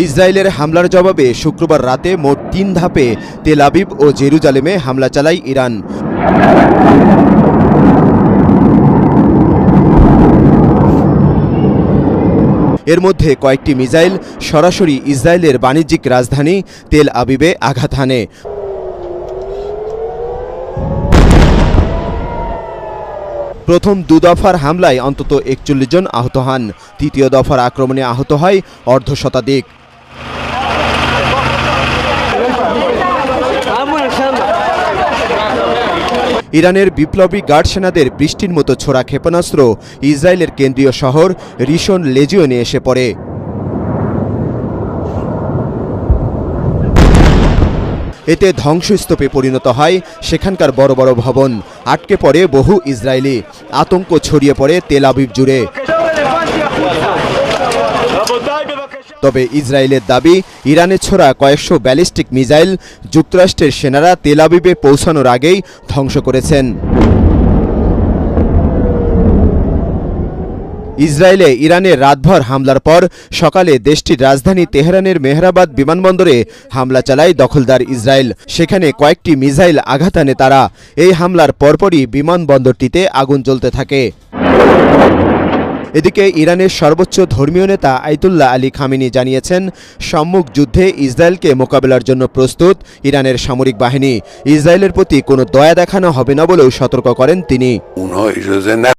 ইসরায়েলের হামলার জবাবে শুক্রবার রাতে মোট ৩ ধাপে তেল আবিব ও জেরুজালেমে হামলা চালায় ইরান। এর মধ্যে কয়েকটি মিসাইল সরাসরি ইসরায়েলের বাণিজ্যিক রাজধানী তেল আবিবে আঘাত হানে। প্রথম ২ দফার হামলায় অন্তত ৪১ জন আহত হন। তৃতীয় দফার আক্রমণে আহত হয় অর্ধশতাধিক। ইরানের বিপ্লবী গার্ড সেনাদের বৃষ্টির মতো ছোড়া ক্ষেপণাস্ত্র ইসরায়েলের কেন্দ্রীয় শহর রিশন লেজিওনে এসে পড়ে। এতে ধ্বংসস্তূপে পরিণত হয় সেখানকার বড় বড় ভবন। আটকে পড়ে বহু ইসরায়েলি। আতঙ্ক ছড়িয়ে পড়ে তেল আবিব জুড়ে। তবে ইসরায়েলের দাবি, ইরানে ছোড়া কয়েকশো ব্যালিস্টিক মিসাইল যুক্তরাষ্ট্রের সেনারা তেল আবিবে পৌঁছানোর আগেই ধ্বংস করেছেন। ইসরায়েলে ইরানের রাতভর হামলার পর সকালে দেশটির রাজধানী তেহরানের মেহরাবাদ বিমানবন্দরে হামলা চালায় দখলদার ইসরায়েল। সেখানে কয়েকটি মিসাইল আঘাত আনে তারা। এই হামলার পরপরই বিমানবন্দরটিতে আগুন জ্বলতে থাকে। এদিকে ইরানের সর্বোচ্চ ধর্মীয় নেতা আয়াতুল্লাহ আলী খামেনি জানিয়েছেন, সম্মুখ যুদ্ধে ইসরায়েলকে মোকাবেলার জন্য প্রস্তুত ইরানের সামরিক বাহিনী। ইসরায়েলের প্রতি কোনো দয়া দেখানো হবে না বলেও সতর্ক করেন তিনি।